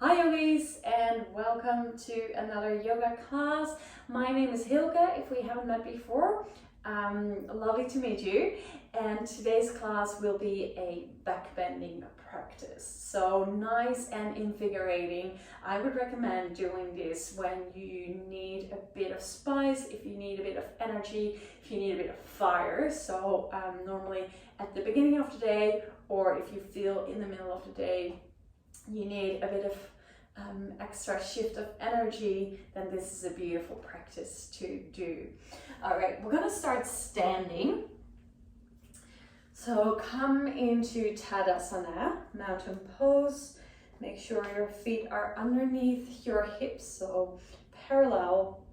Hi yogis, and welcome to another yoga class. My name is Hilke, if we haven't met before. Lovely to meet you. And today's class will be a backbending practice. So nice and invigorating. I would recommend doing this when you need a bit of spice, if you need a bit of energy, if you need a bit of fire. So normally at the beginning of the day, or if you feel in the middle of the day, you need a bit of extra shift of energy, then this is a beautiful practice to do. All right, we're gonna start standing. So come into Tadasana, mountain pose. Make sure your feet are underneath your hips, so parallel.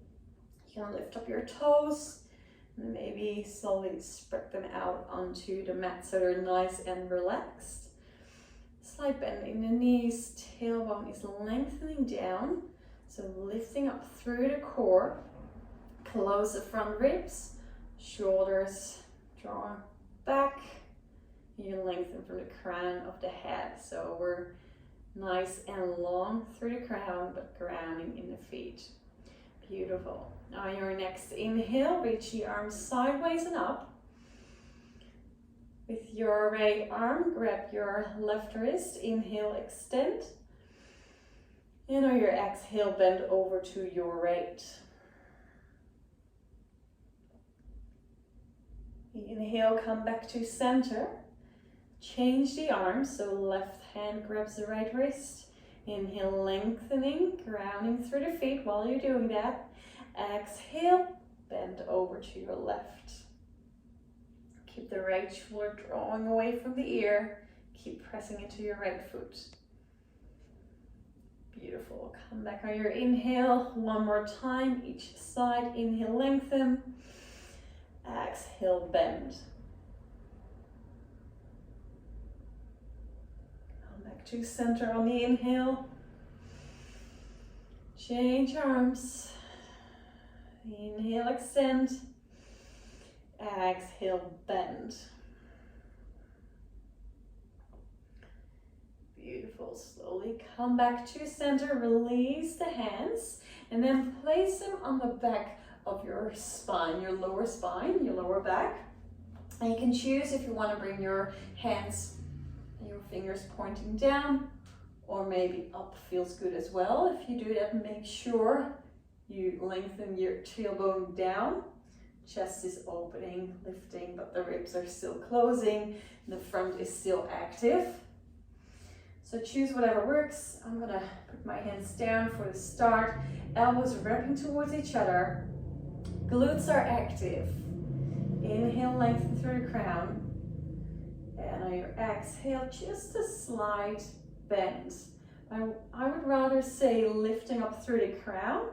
You can lift up your toes and maybe slowly spread them out onto the mat so they're nice and relaxed. Slight bend in the knees, tailbone is lengthening down, so lifting up through the core. Close the front ribs, shoulders draw back. You lengthen from the crown of the head, so we're nice and long through the crown, but grounding in the feet. Beautiful. On your next inhale, reach the arms sideways and up. With your right arm, grab your left wrist, inhale, extend. And on your exhale, bend over to your right. Inhale, come back to center. Change the arms, so left hand grabs the right wrist. Inhale, lengthening, grounding through the feet while you're doing that. Exhale, bend over to your left. Keep the right shoulder drawing away from the ear. Keep pressing into your right foot. Beautiful. Come back on your inhale. One more time, each side. Inhale, lengthen. Exhale, bend. Come back to center on the inhale. Change arms. Inhale, extend. Exhale, bend. Beautiful. Slowly come back to center, release the hands, and then place them on the back of your spine, your lower back. And you can choose if you want to bring your hands, your fingers pointing down, or maybe up feels good as well. If you do that, make sure you lengthen your tailbone down. Chest is opening, lifting, but the ribs are still closing. The front is still active. So choose whatever works. I'm gonna put my hands down for the start. Elbows wrapping towards each other. Glutes are active. Inhale, lengthen through the crown. And on your exhale, just a slight bend. I would rather say lifting up through the crown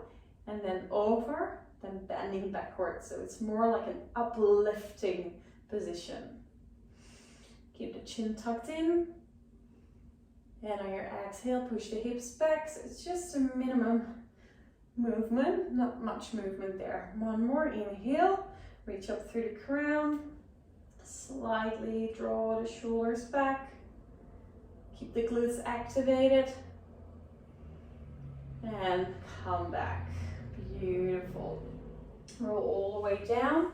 and then over, than bending backwards, so it's more like an uplifting position. Keep the chin tucked in, and on your exhale, push the hips back, so it's just a minimum movement, not much movement there. One more, inhale, reach up through the crown, slightly draw the shoulders back, keep the glutes activated, and come back. Beautiful. Roll all the way down.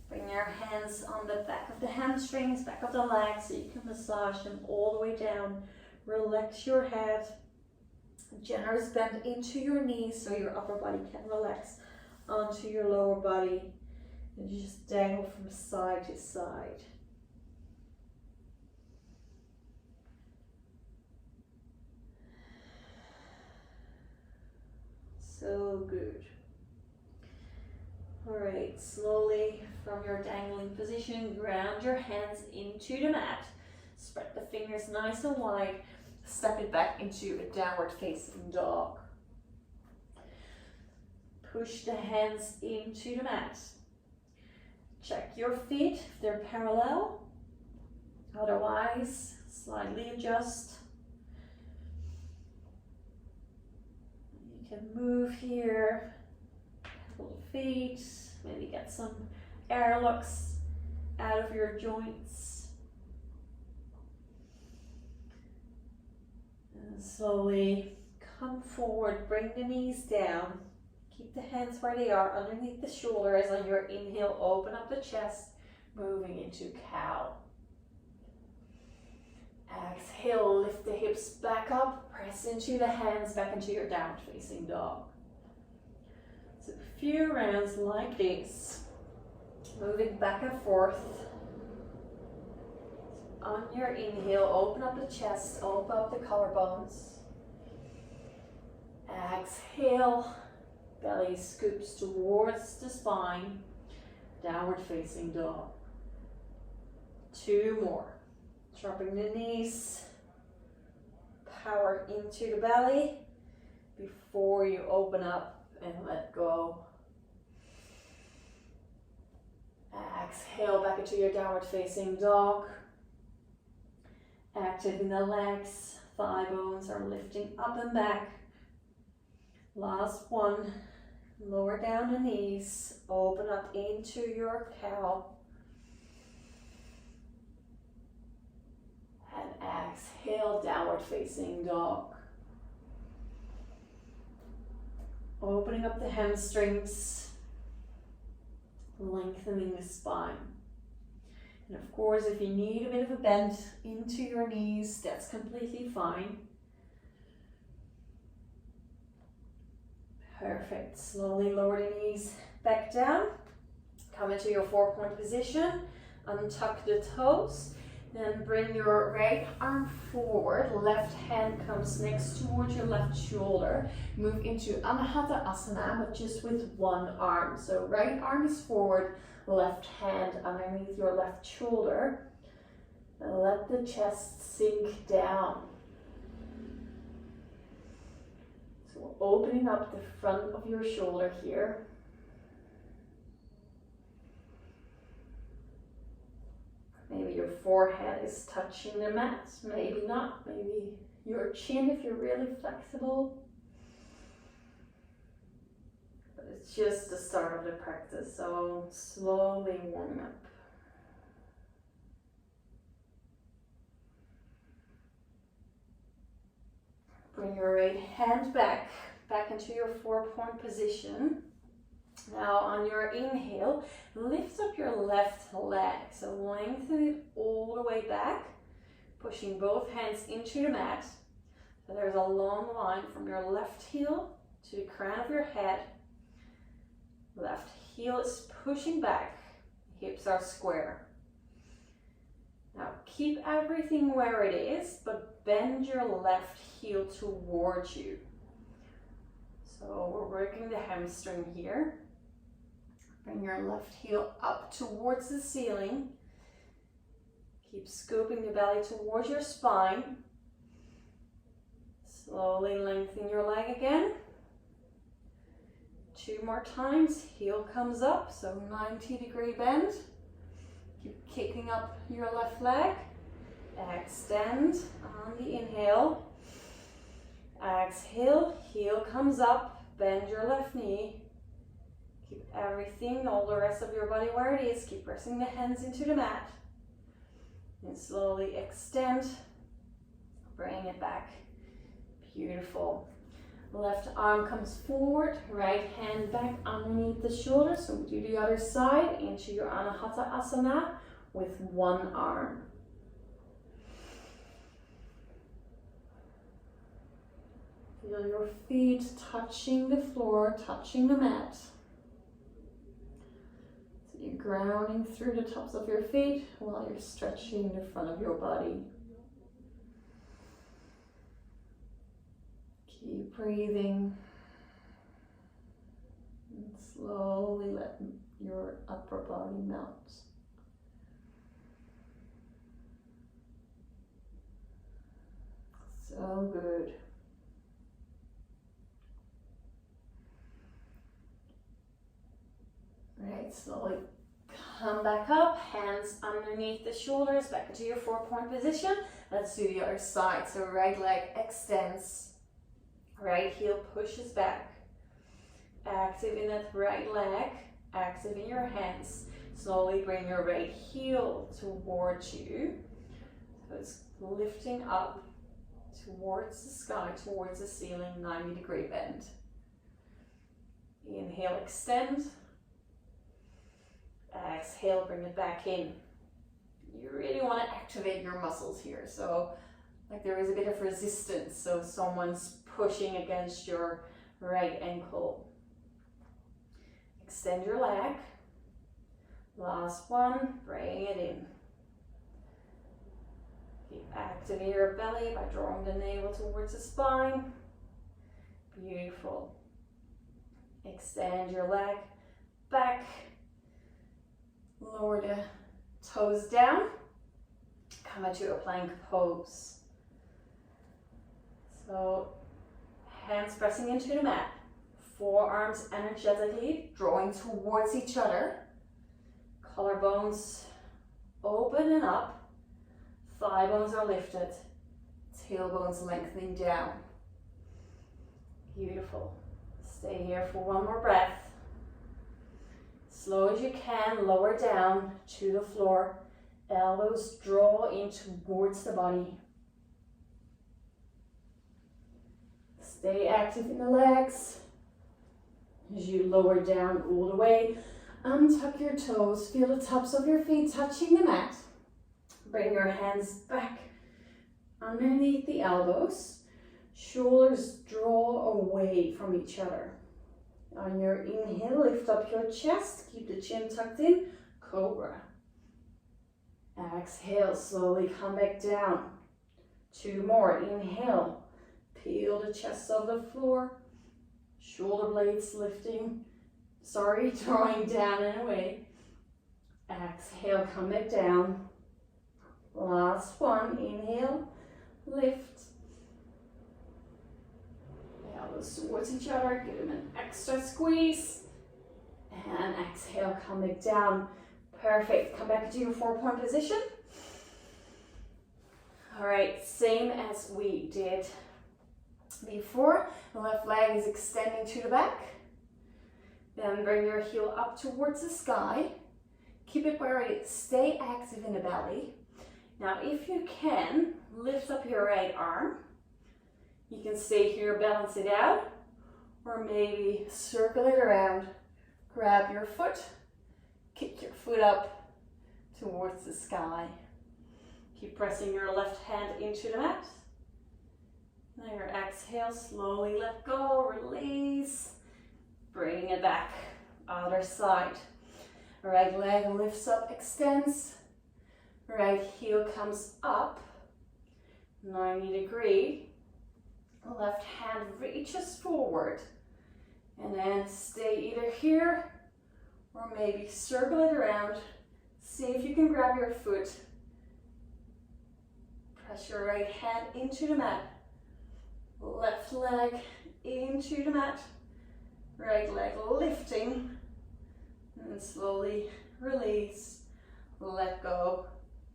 Bring your hands on the back of the hamstrings, back of the legs, so you can massage them all the way down. Relax your head. Generous bend into your knees so your upper body can relax onto your lower body. And you just dangle from side to side. So good. All right, slowly from your dangling position, ground your hands into the mat. Spread the fingers nice and wide. Step it back into a downward facing dog. Push the hands into the mat. Check your feet if they're parallel. Otherwise, slightly adjust. You can move here. Little feet, maybe get some airlocks out of your joints. And slowly come forward, bring the knees down. Keep the hands where they are underneath the shoulders. On your inhale, open up the chest, moving into cow. Exhale, lift the hips back up, press into the hands, back into your downward facing dog. So a few rounds like this, moving back and forth. On your inhale, open up the chest, open up the collarbones. Exhale, belly scoops towards the spine, downward facing dog. 2 more. Dropping the knees, power into the belly before you open up and let go. Exhale back into your downward facing dog. Activate the legs, thigh bones are lifting up and back. Last one, lower down the knees, open up into your cow. And exhale, downward facing dog. Opening up the hamstrings, lengthening the spine. And of course, if you need a bit of a bend into your knees, that's completely fine. Perfect. Slowly lower the knees back down. Come into your 4-point position. Untuck the toes. Then bring your right arm forward. Left hand comes next towards your left shoulder. Move into Anahata Asana, but just with one arm. So right arm is forward, left hand underneath your left shoulder. And let the chest sink down. So we're opening up the front of your shoulder here. Maybe your forehead is touching the mat, maybe not. Maybe your chin if you're really flexible. But it's just the start of the practice, so slowly warming up. Bring your right hand back into your 4-point position. Now on your inhale, lift up your left leg. So lengthen it all the way back, pushing both hands into the mat. So there's a long line from your left heel to the crown of your head. Left heel is pushing back, hips are square. Now keep everything where it is, but bend your left heel towards you. So we're working the hamstring here. Bring your left heel up towards the ceiling. Keep scooping the belly towards your spine. Slowly lengthen your leg again. 2 more times. Heel comes up, so 90-degree bend. Keep kicking up your left leg. Extend on the inhale. Exhale, heel comes up, bend your left knee. Keep everything, all the rest of your body where it is. Keep pressing the hands into the mat. And slowly extend. Bring it back. Beautiful. Left arm comes forward, right hand back underneath the shoulder. So we do the other side into your Anahata Asana with one arm. Feel your feet touching the floor, touching the mat. So you're grounding through the tops of your feet while you're stretching the front of your body. Keep breathing. And slowly let your upper body melt. So good. Right, slowly come back up, hands underneath the shoulders, back into your 4-point position. Let's do the other side. So right leg extends, right heel pushes back. Active in that right leg, active in your hands. Slowly bring your right heel towards you. So it's lifting up, towards the sky, towards the ceiling, 90-degree bend. Inhale, extend. Exhale, bring it back in. You really want to activate your muscles here. So like there is a bit of resistance. So someone's pushing against your right ankle. Extend your leg. Last one, bring it in. Keep activating your belly by drawing the navel towards the spine. Beautiful. Extend your leg back. Lower the toes down. Come into a plank pose. So hands pressing into the mat. Forearms energetically drawing towards each other. Collarbones open and up. Thigh bones are lifted. Tailbones lengthening down. Beautiful. Stay here for one more breath. Slow as you can, lower down to the floor. Elbows draw in towards the body. Stay active in the legs. As you lower down all the way, untuck your toes. Feel the tops of your feet touching the mat. Bring your hands back underneath the elbows. Shoulders draw away from each other. On your inhale, lift up your chest. Keep the chin tucked in. Cobra. Exhale, slowly come back down. 2 more. Inhale. Peel the chest off the floor. Shoulder blades drawing down and away. Exhale, come back down. Last one. Inhale. Lift. Elbows towards each other, give them an extra squeeze. And exhale, come back down. Perfect, come back to your 4-point position. All right, same as we did before. The left leg is extending to the back. Then bring your heel up towards the sky. Keep it where it is. Stay active in the belly. Now, if you can, lift up your right arm. You can stay here, balance it out, or maybe circle it around. Grab your foot, kick your foot up towards the sky. Keep pressing your left hand into the mat. Now your exhale, slowly let go, release. Bring it back, other side. Right leg lifts up, extends. Right heel comes up, 90-degree. Left hand reaches forward. And then stay either here or maybe circle it around. See if you can grab your foot. Press your right hand into the mat. Left leg into the mat. Right leg lifting. And slowly release. Let go.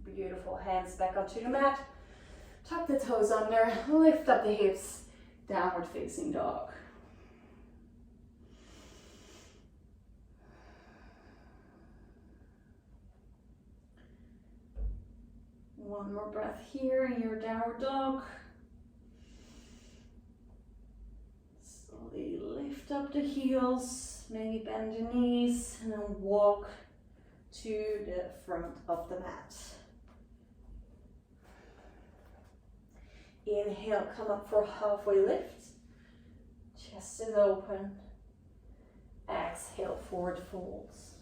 Beautiful. Hands back onto the mat. Tuck the toes under. Lift up the hips. Downward facing dog. One more breath here in your downward dog. Slowly lift up the heels, maybe bend the knees, and then walk to the front of the mat. Inhale, come up for halfway lift. Chest is open. Exhale, forward folds.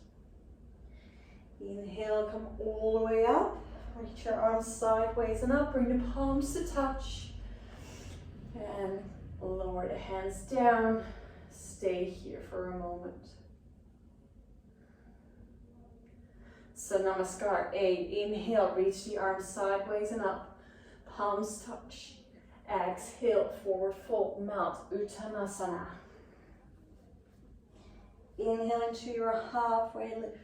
Inhale, come all the way up. Reach your arms sideways and up. Bring the palms to touch. And lower the hands down. Stay here for a moment. So Namaskar 8. Inhale, reach the arms sideways and up. Palms touch. Exhale, forward fold, mount, Uttanasana. Inhale into your halfway lift.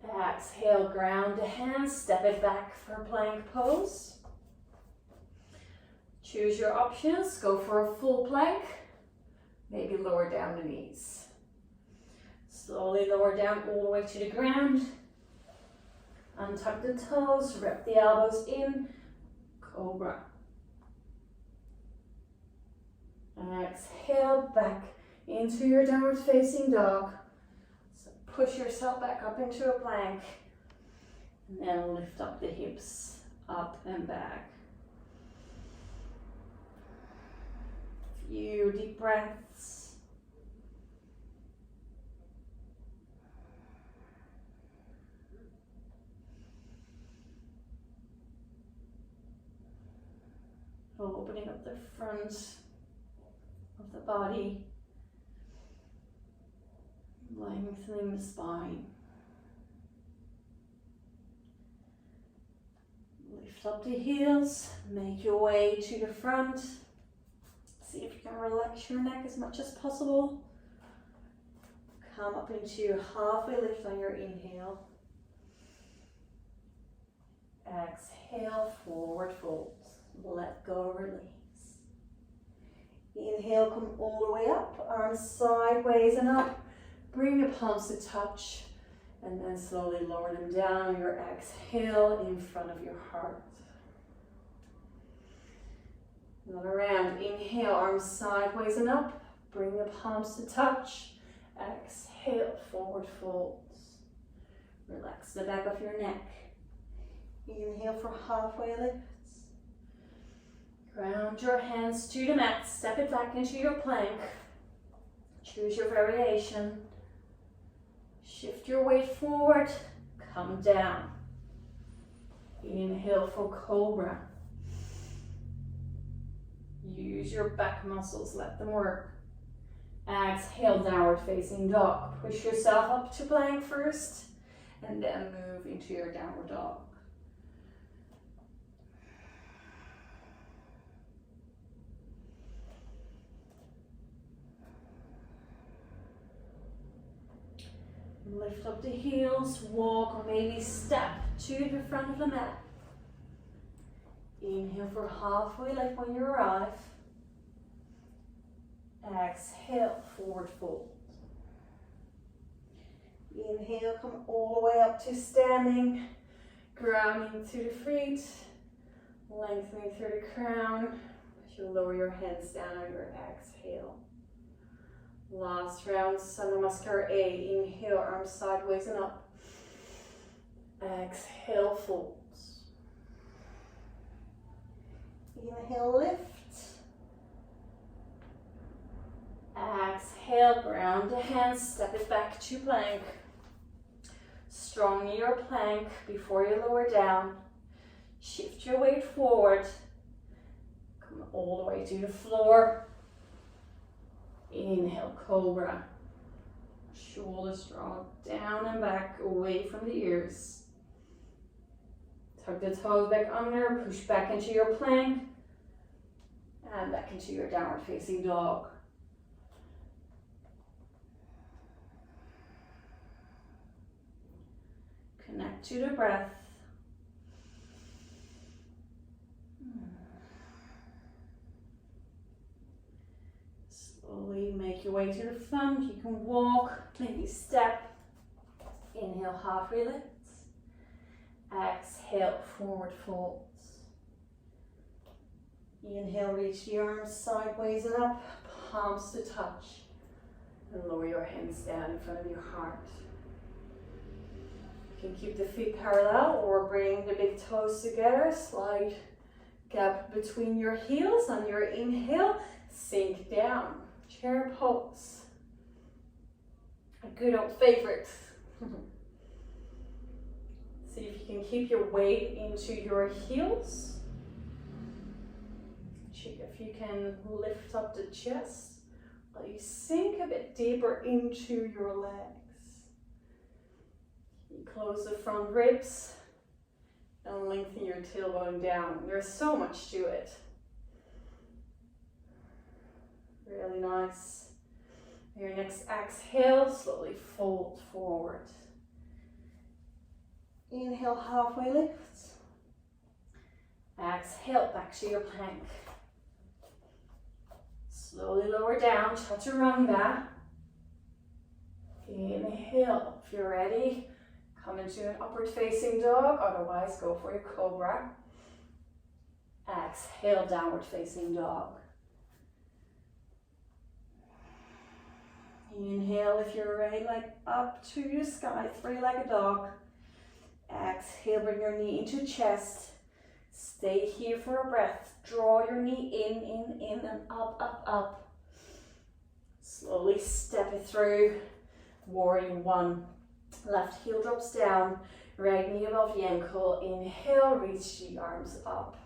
Exhale, ground the hands, step it back for plank pose. Choose your options, go for a full plank, maybe lower down the knees. Slowly lower down all the way to the ground. Untuck the toes, wrap the elbows in. cobra. Exhale back into your downward facing dog. So push yourself back up into a plank. And then lift up the hips, up and back. Few deep breaths. Opening up the front of the body, lengthening the spine. Lift up the heels, make your way to the front. See if you can relax your neck as much as possible. Come up into halfway lift on your inhale. Exhale, forward fold. Let go, release. Inhale, come all the way up, arms sideways and up. Bring the palms to touch, and then slowly lower them down on your exhale in front of your heart. Another round. Inhale, arms sideways and up. Bring the palms to touch. Exhale, forward folds. Relax the back of your neck. Inhale for halfway lifts. Ground your hands to the mat. Step it back into your plank. Choose your variation. Shift your weight forward. Come down. Inhale for cobra. Use your back muscles. Let them work. Exhale, downward facing dog. Push yourself up to plank first, and then move into your downward dog. Lift up the heels, walk or maybe step to the front of the mat. Inhale for halfway lift when you arrive. Exhale, forward fold. Inhale, come all the way up to standing, grounding through the feet, lengthening through the crown as you lower your hands down on your exhale. Last round, Sana Namaskar A. Inhale, arms sideways and up. Exhale, folds. Inhale, lift. Exhale, ground the hands, step it back to plank. Strong your plank before you lower down. Shift your weight forward. Come all the way to the floor. Inhale, cobra. Shoulders drop down and back, away from the ears. Tuck the toes back under, push back into your plank, and back into your downward facing dog. Connect to the breath. Slowly make your way to the front. You can walk, maybe step. Inhale, halfway lifts. Exhale, forward folds. Inhale, reach the arms sideways and up, palms to touch. And lower your hands down in front of your heart. You can keep the feet parallel or bring the big toes together. Slight gap between your heels. On your inhale, sink down. Chair pose. A good old favorite. See if you can keep your weight into your heels. Check if you can lift up the chest. Let you sink a bit deeper into your legs. You close the front ribs and lengthen your tailbone down. There's so much to it. Really nice. Your next exhale, slowly fold forward. Inhale, halfway lift. Exhale, back to your plank. Slowly lower down, chaturanga. Inhale, if you're ready, come into an upward facing dog, otherwise go for your cobra. Exhale, downward facing dog. Inhale, lift your right leg up to the sky, three-legged dog. Exhale, bring your knee into chest. Stay here for a breath. Draw your knee in, and up, up, up. Slowly step it through. Warrior one. Left heel drops down. Right knee above the ankle. Inhale, reach the arms up.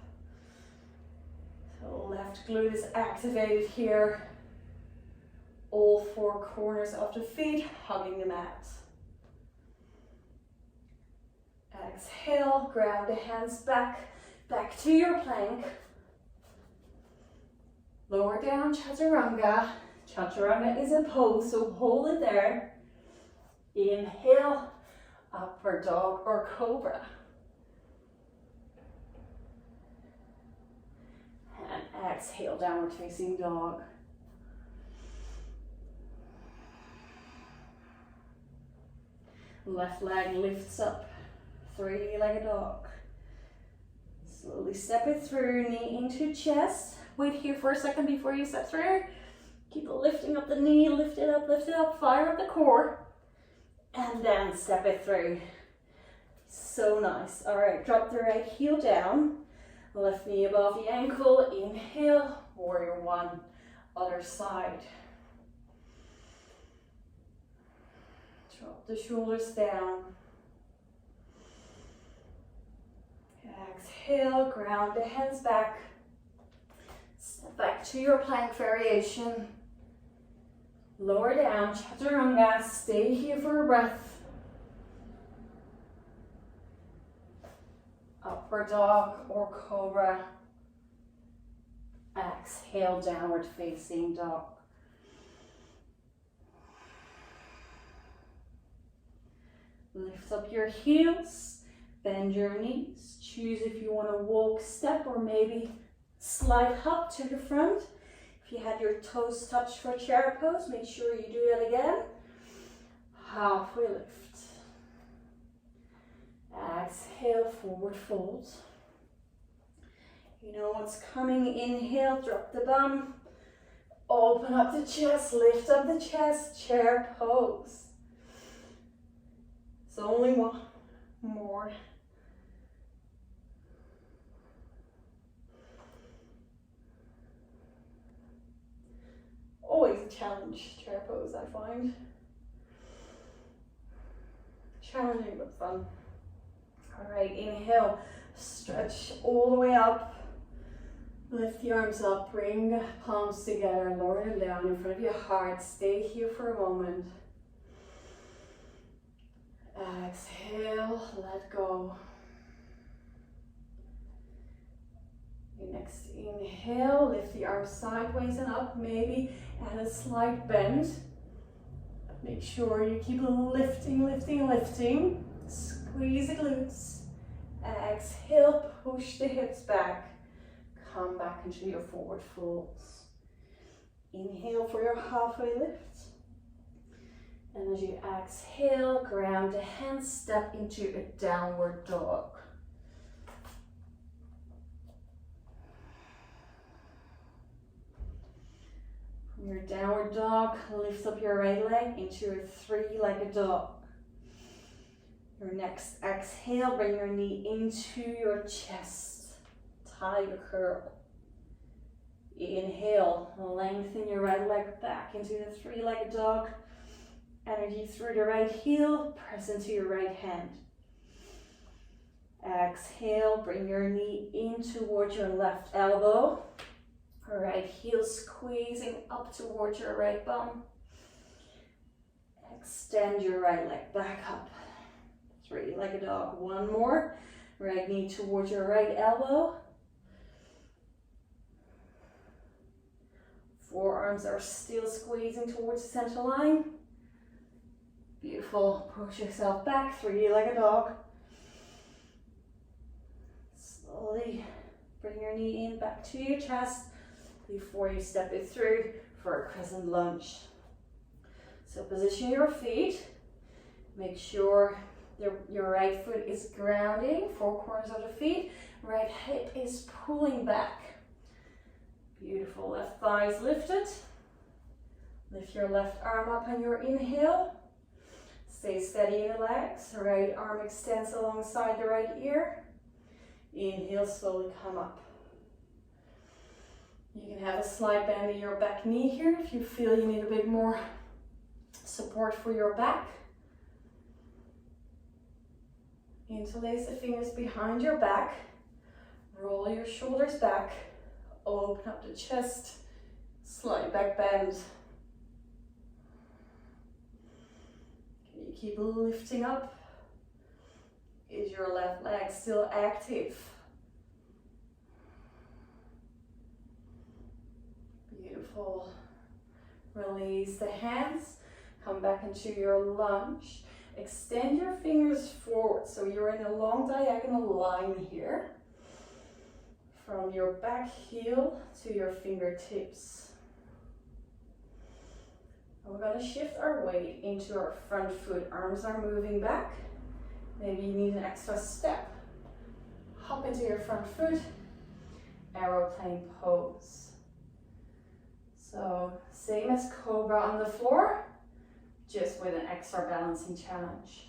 So left glute is activated here. All four corners of the feet hugging the mat. Exhale, ground the hands back to your plank. Lower down, chaturanga. Chaturanga is a pose, so hold it there. Inhale, upward dog or cobra. And exhale, downward facing dog. Left leg lifts up, three-legged dog. Slowly step it through, knee into chest. Wait here for a second before you step through. Keep lifting up the knee, lift it up, fire up the core. And then step it through. So nice. All right, drop the right heel down. Left knee above the ankle. Inhale, warrior one, other side. Drop the shoulders down. Exhale, ground the hands back. Step back to your plank variation. Lower down, chaturanga. Stay here for a breath. Upward dog or cobra. Exhale, downward facing dog. Lift up your heels, bend your knees. Choose if you want to walk, step, or maybe slide hop to the front. If you had your toes touched for chair pose, make sure you do that again. Halfway lift. Exhale, forward fold. You know what's coming. Inhale, drop the bum. Open up the chest, lift up the chest, chair pose. So only one more. Always a challenge, chair pose, I find. Challenging but fun. All right, inhale, stretch all the way up. Lift the arms up, bring the palms together, lower them down in front of your heart. Stay here for a moment. Exhale, let go. Your next inhale, lift the arms sideways and up, maybe add a slight bend. Make sure you keep lifting, lifting, lifting. Squeeze the glutes. Exhale, push the hips back. Come back into your forward folds. Inhale for your halfway lift. And as you exhale, ground the hands, step into a downward dog. From your downward dog, lift up your right leg into a three-legged dog. Your next exhale, bring your knee into your chest. Tiger curl. Inhale, lengthen your right leg back into the three-legged dog. Energy through the right heel, press into your right hand. Exhale, bring your knee in towards your left elbow. Right heel squeezing up towards your right bum. Extend your right leg back up. Three-legged dog. One more. Right knee towards your right elbow. Forearms are still squeezing towards the center line. Beautiful. Push yourself back. Three-legged dog. Slowly bring your knee in back to your chest before you step it through for a crescent lunge. So position your feet. Make sure Your right foot is grounding, four corners of the feet. Right hip is pulling back. Beautiful. Left thigh is lifted. Lift your left arm up on your inhale. Stay steady in the legs. Right arm extends alongside the right ear. Inhale, slowly come up. You can have a slight bend in your back knee here if you feel you need a bit more support for your back. Interlace the fingers behind your back. Roll your shoulders back. Open up the chest. Slight back bend. Can you keep lifting up? Is your left leg still active? Beautiful. Release the hands. Come back into your lunge. Extend your fingers forward so you're in a long diagonal line here. From your back heel to your fingertips. We're going to shift our weight into our front foot. Arms are moving back. Maybe you need an extra step. Hop into your front foot. Aeroplane pose. So same as cobra on the floor, just with an extra balancing challenge.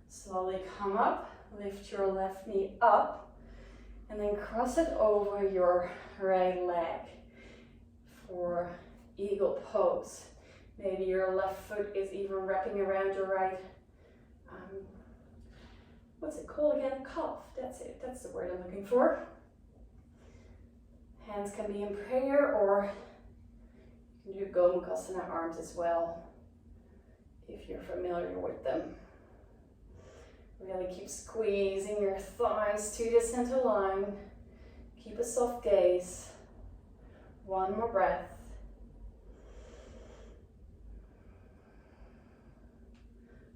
Slowly come up, lift your left knee up, and then cross it over your right leg for eagle pose. Maybe your left foot is even wrapping around your right, what's it called again? Calf, that's it, that's the word I'm looking for. Hands can be in prayer, or you can do Gomukhasana arms as well, if you're familiar with them. Really keep squeezing your thighs to the center line. Keep a soft gaze. One more breath.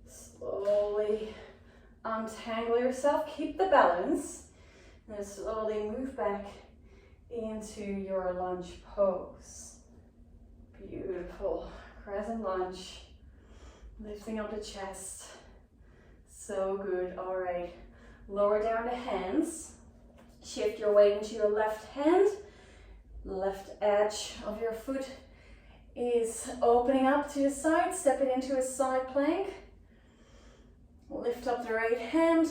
Slowly untangle yourself. Keep the balance. And then slowly move back into your lunge pose. Beautiful. Crescent lunge. Lifting up the chest. So good. All right. Lower down the hands. Shift your weight into your left hand. Left edge of your foot is opening up to the side. Step it into a side plank. Lift up the right hand.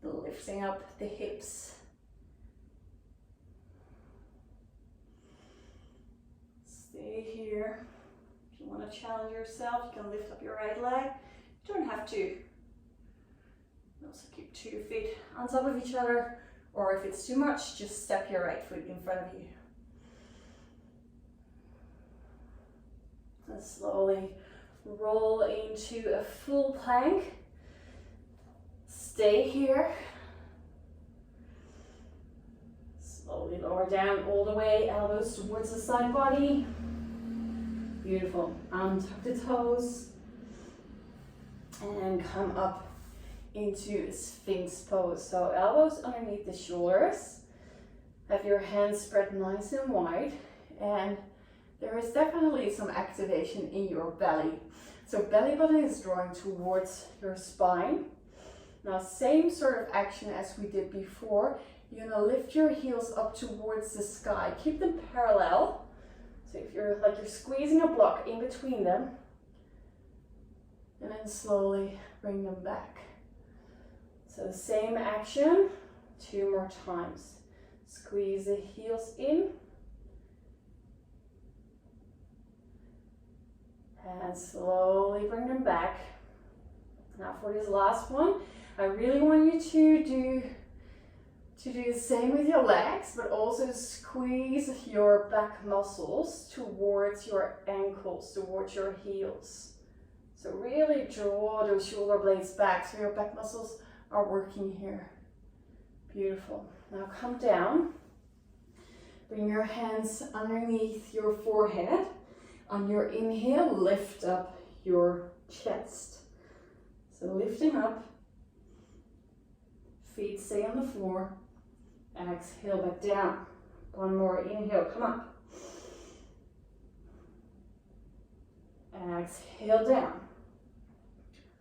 Lifting up the hips. Stay here. If you want to challenge yourself, you can lift up your right leg. You don't have to. You can also keep 2 feet on top of each other, or if it's too much, just step your right foot in front of you. And slowly roll into a full plank. Stay here. Slowly lower down all the way, elbows towards the side body. Beautiful. Untuck the toes. And come up into Sphinx pose. So elbows underneath the shoulders. Have your hands spread nice and wide. And there is definitely some activation in your belly. So belly button is drawing towards your spine. Now same sort of action as we did before. You're gonna lift your heels up towards the sky. Keep them parallel. So if you're like you're squeezing a block in between them. And then slowly bring them back. So the same action, 2 more times. Squeeze the heels in. And slowly bring them back. Now for this last one, I really want you to do the same with your legs, but also squeeze your back muscles towards your ankles, towards your heels. So really draw those shoulder blades back so your back muscles are working here. Beautiful. Now come down. Bring your hands underneath your forehead. On your inhale, lift up your chest. So lifting up. Feet stay on the floor. Exhale back down. One more inhale, come up. Exhale down.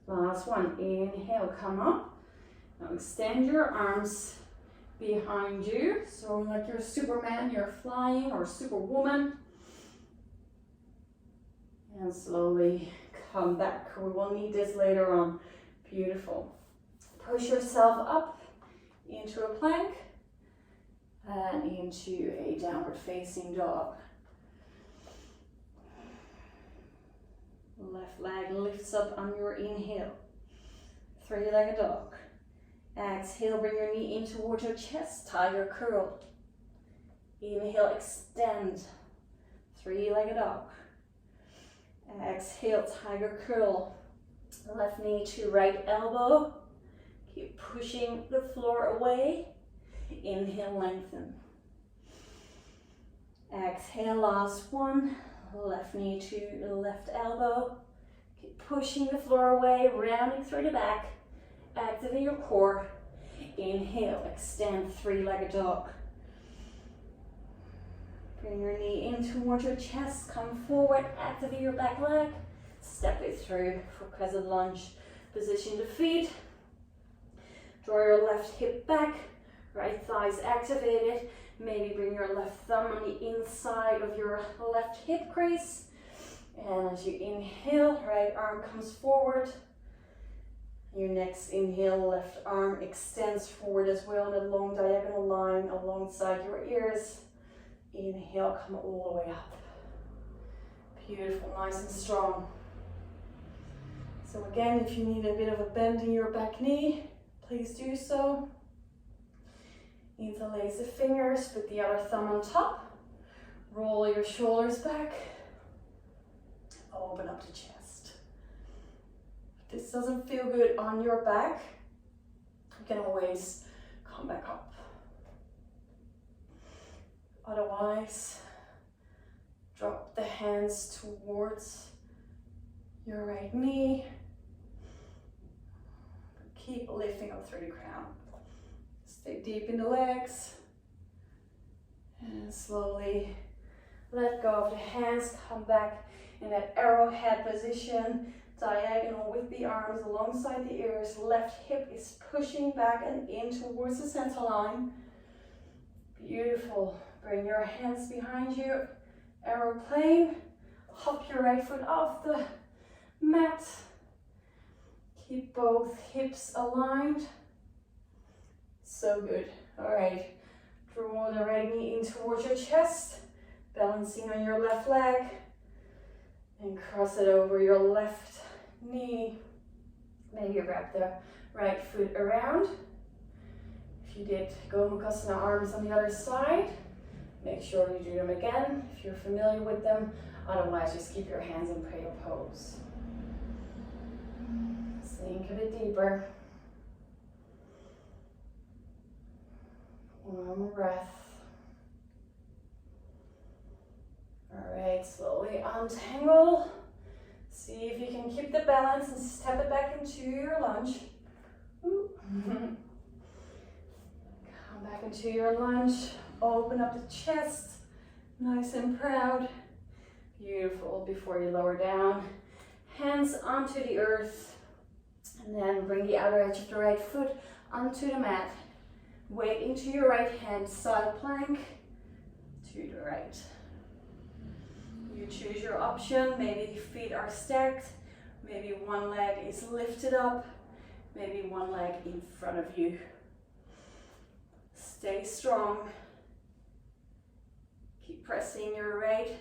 Last one. Inhale, come up. Now extend your arms behind you. So like you're Superman, you're flying, or Superwoman. And slowly come back. We will need this later on. Beautiful. Push yourself up into a plank and into a downward facing dog. Left leg lifts up on your inhale. Three-legged dog. Exhale, bring your knee in towards your chest, tiger curl. Inhale, extend. Three-legged dog. Exhale, tiger curl. Left knee to right elbow. Keep pushing the floor away. Inhale, lengthen. Exhale, last one. Left knee to left elbow. Keep pushing the floor away, rounding through the back. Activate your core. Inhale, extend, three-legged dog. Bring your knee in towards your chest, come forward, activate your back leg. Step it through for crescent lunge. Position the feet. Draw your left hip back, right thighs activated. Maybe bring your left thumb on the inside of your left hip crease. And as you inhale, right arm comes forward. Your next inhale, left arm extends forward as well in a long diagonal line alongside your ears. Inhale, come all the way up. Beautiful, nice and strong. So again, if you need a bit of a bend in your back knee, please do so. Interlace the fingers, put the other thumb on top. Roll your shoulders back. Open up the chest. If this doesn't feel good on your back, you can always come back up. Otherwise, drop the hands towards your right knee. Keep lifting up through the crown. Stay deep in the legs. And slowly let go of the hands. Come back in that arrowhead position. Diagonal with the arms alongside the ears. Left hip is pushing back and in towards the center line. Beautiful. Bring your hands behind you. Aeroplane. Hop your right foot off the mat. Keep both hips aligned. So good. All right. Draw the right knee in towards your chest. Balancing on your left leg. And cross it over your left knee. Maybe wrap the right foot around. If you did Gomukhasana arms on the other side, make sure you do them again if you're familiar with them. Otherwise, just keep your hands in prayer pose. Sink a bit deeper. One more breath. All right, slowly untangle. See if you can keep the balance and step it back into your lunge. Come back into your lunge. Open up the chest, nice and proud. Beautiful. Before you lower down, hands onto the earth. And then bring the outer edge of the right foot onto the mat. Weight into your right hand, side plank to the right. You choose your option. Maybe feet are stacked. Maybe one leg is lifted up. Maybe one leg in front of you. Stay strong. Keep pressing your right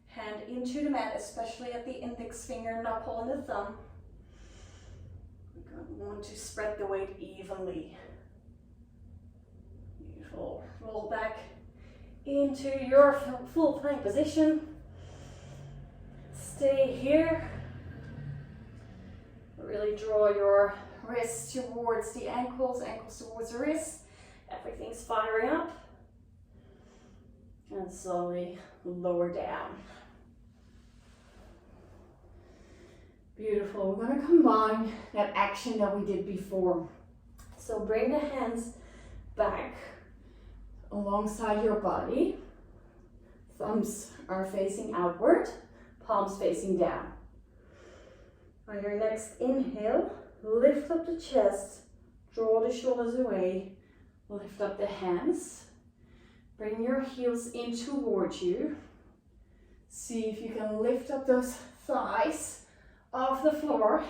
hand into the mat, especially at the index finger, knuckle, and the thumb. We want to spread the weight evenly. Beautiful. Roll back into your full plank position. Stay here. Really draw your wrists towards the ankles, ankles towards the wrists. Everything's firing up. And slowly lower down. Beautiful. We're going to combine that action that we did before. So bring the hands back alongside your body. Thumbs are facing outward, palms facing down. On your next inhale, lift up the chest, draw the shoulders away, lift up the hands, bring your heels in towards you. See if you can lift up those thighs off the floor.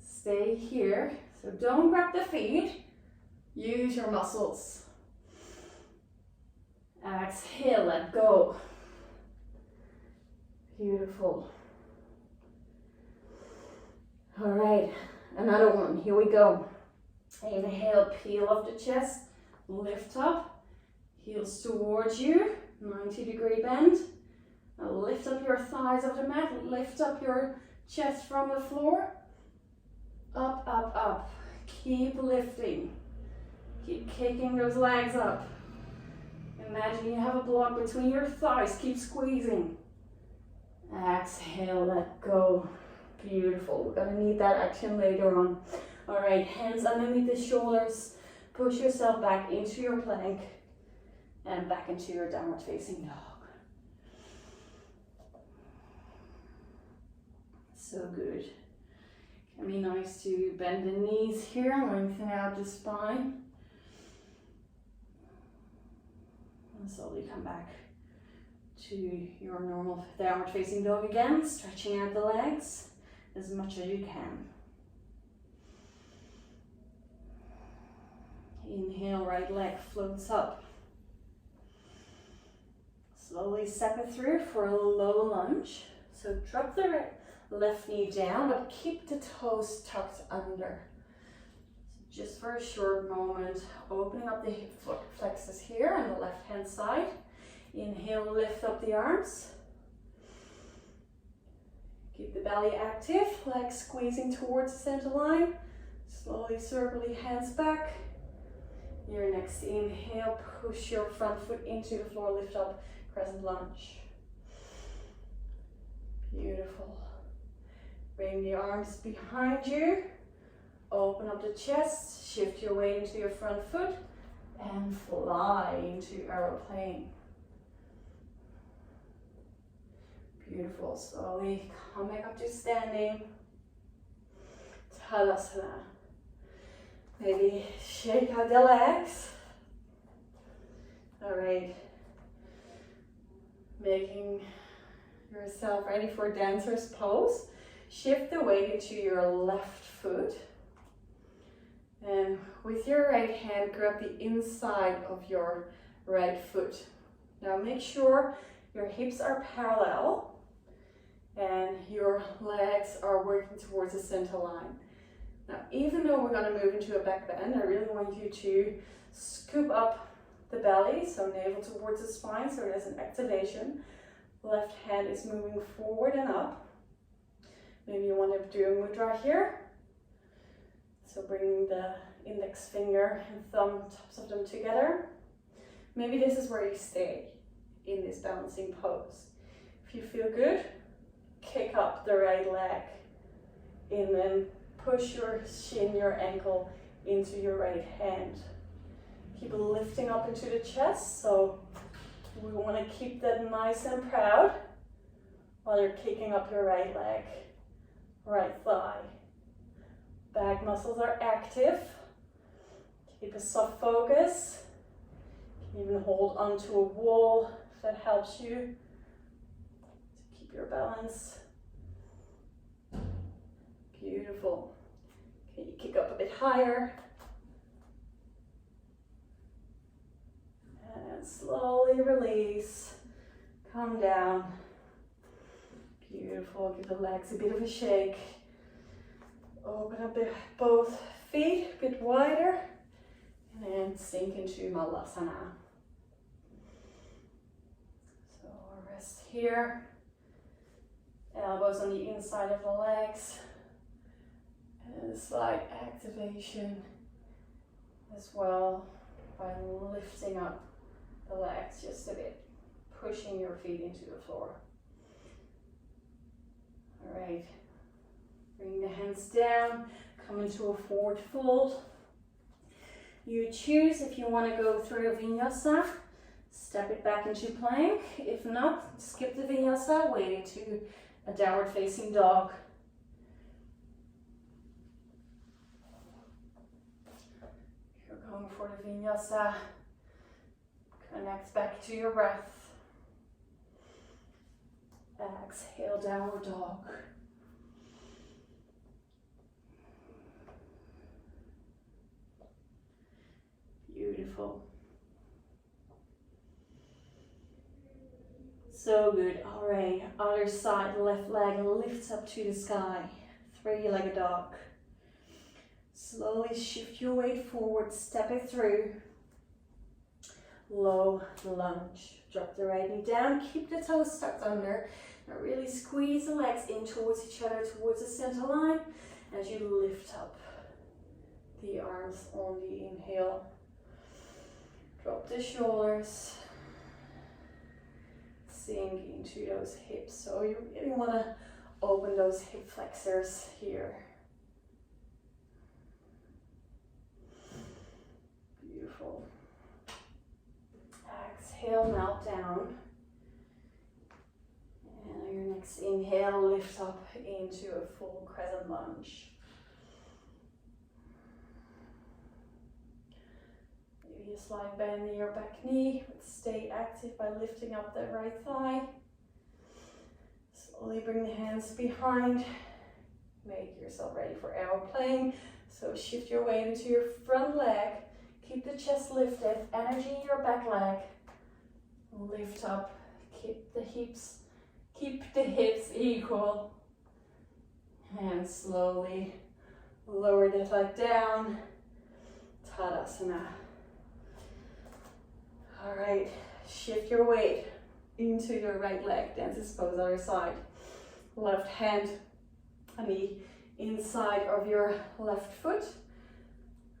Stay here, so don't grab the feet, use your muscles. Exhale, let go. Beautiful. All right, another one, here we go. Inhale, peel off the chest, lift up, heels towards you, 90-degree bend. Now lift up your thighs off the mat, lift up your chest from the floor. Up, up, up. Keep lifting. Keep kicking those legs up. Imagine you have a block between your thighs. Keep squeezing. Exhale, let go. Beautiful. We're gonna need that action later on. All right, hands underneath the shoulders. Push yourself back into your plank and back into your downward facing dog. So good. Can be nice to bend the knees here, lengthen out the spine. And slowly come back to your normal downward facing dog again, stretching out the legs as much as you can. Inhale, right leg floats up. Slowly step it through for a low lunge. So drop the left knee down, but keep the toes tucked under. So just for a short moment, opening up the hip flexors here on the left hand side. Inhale, lift up the arms. Keep the belly active, legs squeezing towards the center line. Slowly circle the hands back. Your next inhale, push your front foot into the floor, lift up, crescent lunge. Beautiful. Bring the arms behind you, open up the chest, shift your weight into your front foot, and fly into aeroplane. Beautiful. Slowly come back up to standing. Tadasana. Maybe shake out the legs. All right. Making yourself ready for dancer's pose. Shift the weight into your left foot. And with your right hand, grab the inside of your right foot. Now make sure your hips are parallel and your legs are working towards the center line. Now, even though we're going to move into a back bend, I really want you to scoop up the belly, so navel towards the spine, so there's an activation. Left hand is moving forward and up. Maybe you want to do a mudra here. So bringing the index finger and thumb, tops of them together. Maybe this is where you stay in this balancing pose. If you feel good, kick up the right leg and then push your shin, your ankle into your right hand. Keep lifting up into the chest, so we want to keep that nice and proud while you're kicking up your right leg, right thigh. Back muscles are active. Keep a soft focus. You can even hold onto a wall if that helps you to keep your balance. Beautiful. Okay, you kick up a bit higher. And slowly release. Come down. Beautiful. Give the legs a bit of a shake. Open up both feet a bit wider. And then sink into Malasana. So rest here. Elbows on the inside of the legs. And a slight activation as well by lifting up the legs just a bit, pushing your feet into the floor. All right, bring the hands down, come into a forward fold. You choose if you want to go through a vinyasa, step it back into plank. If not, skip the vinyasa, wait to a downward facing dog. You're going for the vinyasa. Connect back to your breath. Exhale, downward dog. Beautiful. So good. All right, other side, left leg lifts up to the sky. Three-legged dog. Slowly shift your weight forward, step it through. Low lunge. Drop the right knee down, keep the toes tucked under. Now really squeeze the legs in towards each other, towards the center line as you lift up the arms on the inhale. Drop the shoulders. Sink into those hips. So you really want to open those hip flexors here. Beautiful. Exhale, melt down. And on your next inhale, lift up into a full crescent lunge. Maybe a slight bend in your back knee, but stay active by lifting up that right thigh. Slowly bring the hands behind. Make yourself ready for aeroplane. So shift your weight into your front leg. Keep the chest lifted, energy in your back leg. Lift up, keep the hips equal. And slowly lower the leg down. Tadasana. All right, shift your weight into your right leg, dancer's pose, other side. Left hand on the inside of your left foot.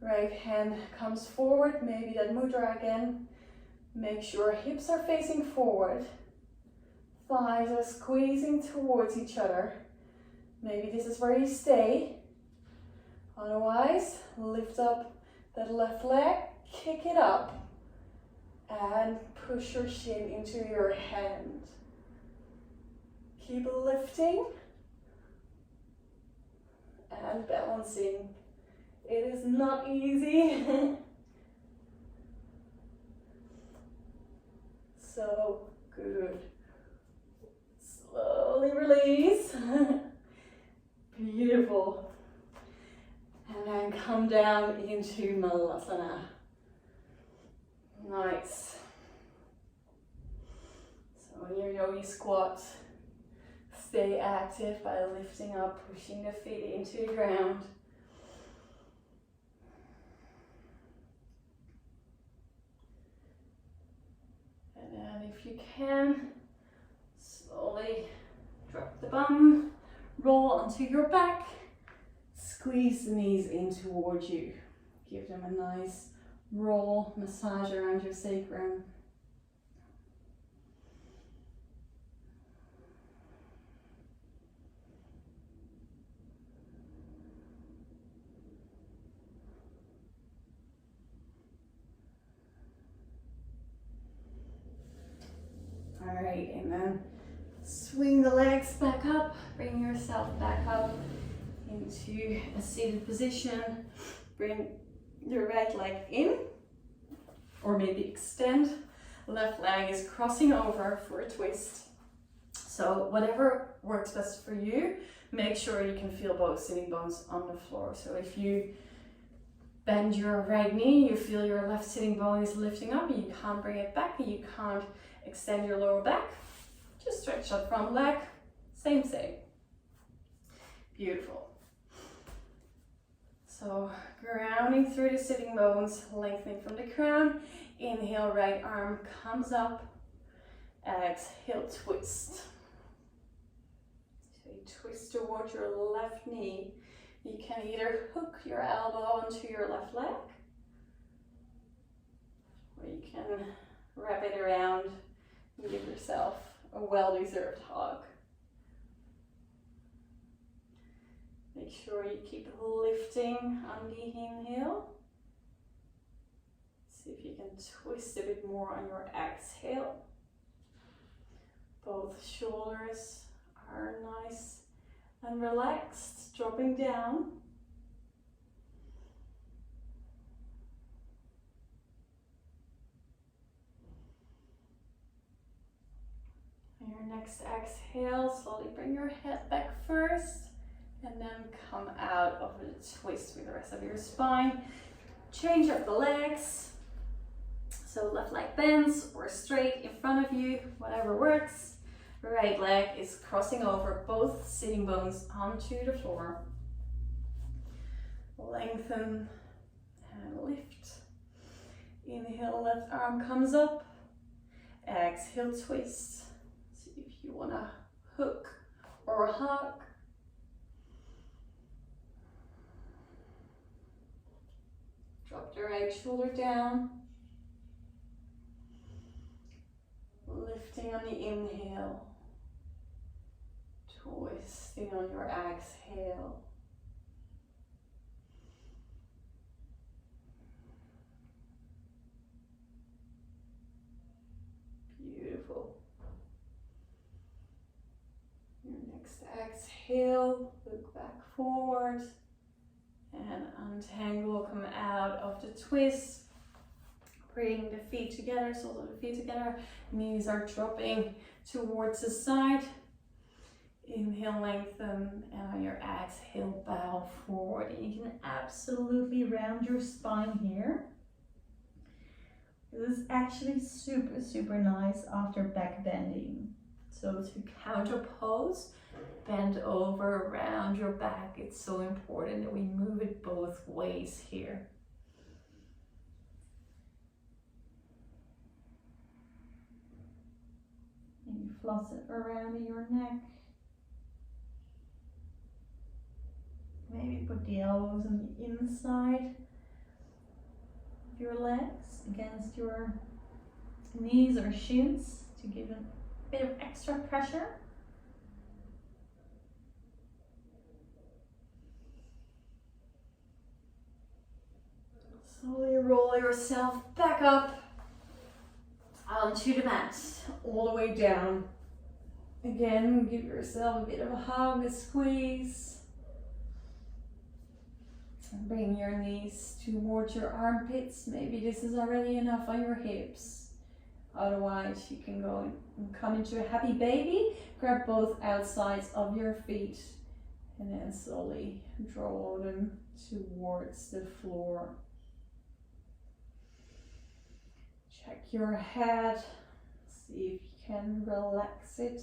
Right hand comes forward, maybe that mudra again. Make sure hips are facing forward. Thighs are squeezing towards each other. Maybe this is where you stay. Otherwise, lift up that left leg, kick it up. And push your shin into your hand. Keep lifting and balancing. It is not easy. So good. Slowly release. Beautiful. And then come down into Malasana. Nice. So in your yogi squat, stay active by lifting up, pushing the feet into the ground. And then if you can, slowly drop the bum, roll onto your back, squeeze the knees in towards you. Give them a nice roll, massage around your sacrum. All right, and then swing the legs back up, bring yourself back up into a seated position. Bring your right leg in, or maybe extend. Left leg is crossing over for a twist. So whatever works best for you, make sure you can feel both sitting bones on the floor. So if you bend your right knee, you feel your left sitting bone is lifting up, and you can't bring it back, and you can't extend your lower back, just stretch that front leg, same. Beautiful. So grounding through the sitting bones, lengthening from the crown. Inhale, right arm comes up. Exhale, twist. So you twist towards your left knee. You can either hook your elbow onto your left leg, or you can wrap it around and give yourself a well-deserved hug. Make sure you keep lifting on the inhale. See if you can twist a bit more on your exhale. Both shoulders are nice and relaxed, dropping down. On your next exhale, slowly bring your head back first and then come out of the twist with the rest of your spine. Change up the legs. So left leg bends or straight in front of you, whatever works. Right leg is crossing over both sitting bones onto the floor. Lengthen and lift. Inhale, left arm comes up. Exhale, twist. See if you want to hook or hug. Drop the right shoulder down. Lifting on the inhale. Twisting on your exhale. Beautiful. Your next exhale, look back forward and untangle, come out of the twist. Bring the feet together, soles of the feet together, knees are dropping towards the side. Inhale, lengthen, and on your exhale, bow forward. And you can absolutely round your spine here. This is actually super, super nice after back bending. So to counter pose, bend over, round your back. It's so important that we move it both ways here. And you floss it around your neck. Maybe put the elbows on the inside of your legs against your knees or shins to give a bit of extra pressure. Slowly roll yourself back up onto the mat, all the way down. Again, give yourself a bit of a hug, a squeeze. Bring your knees towards your armpits. Maybe this is already enough on your hips. Otherwise, you can go and come into a happy baby. Grab both outsides of your feet and then slowly draw them towards the floor. Check your head. See if you can relax it.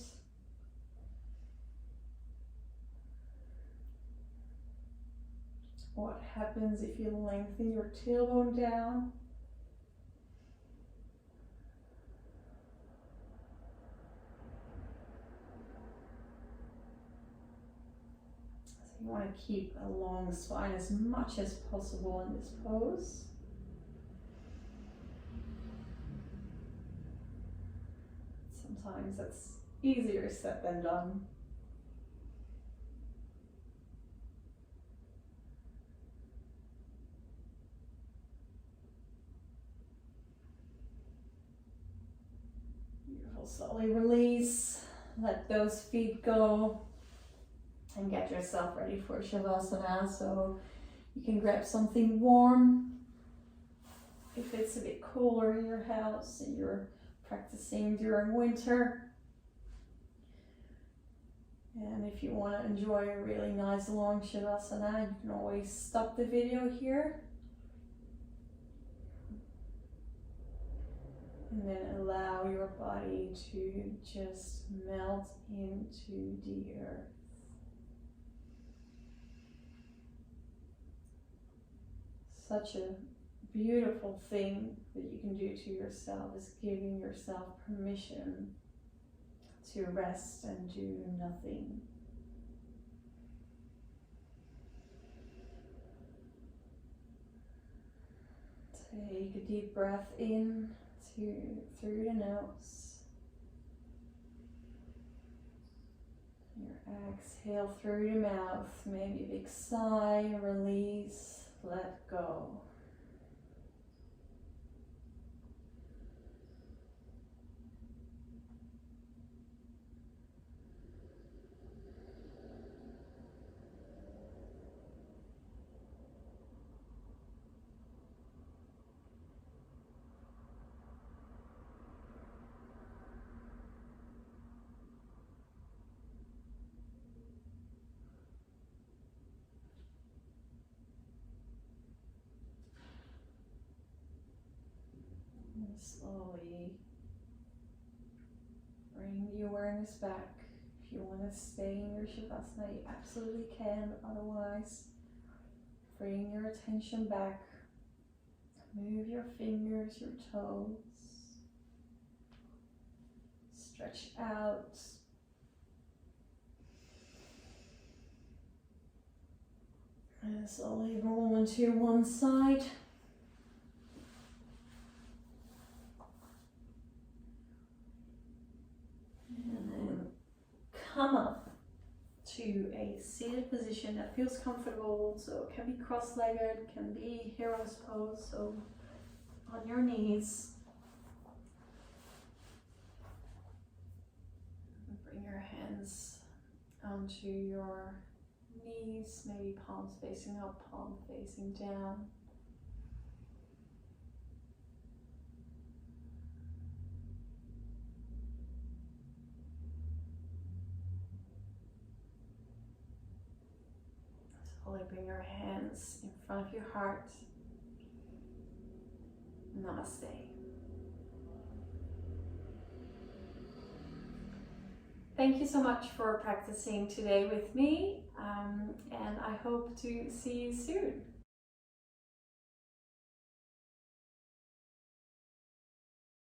What happens if you lengthen your tailbone down? So you want to keep a long spine as much as possible in this pose. Sometimes that's easier said than done. Slowly release, let those feet go, and get yourself ready for Shavasana. So you can grab something warm if it's a bit cooler in your house and you're practicing during winter. And if you want to enjoy a really nice long Shavasana, you can always stop the video here. And then allow your body to just melt into the earth. Such a beautiful thing that you can do to yourself is giving yourself permission to rest and do nothing. Take a deep breath in through the nose. Your exhale through the mouth. Maybe a big sigh, release, let go. And slowly bring the awareness back. If you want to stay in your Shavasana, you absolutely can. Otherwise, bring your attention back. Move your fingers, your toes. Stretch out. And slowly roll onto one side. And then come up to a seated position that feels comfortable. So it can be cross-legged, can be hero's pose, so on your knees. Bring your hands onto your knees, maybe palms facing up, palm facing down. Slowly bring your hands in front of your heart. Namaste. Thank you so much for practicing today with me, and I hope to see you soon.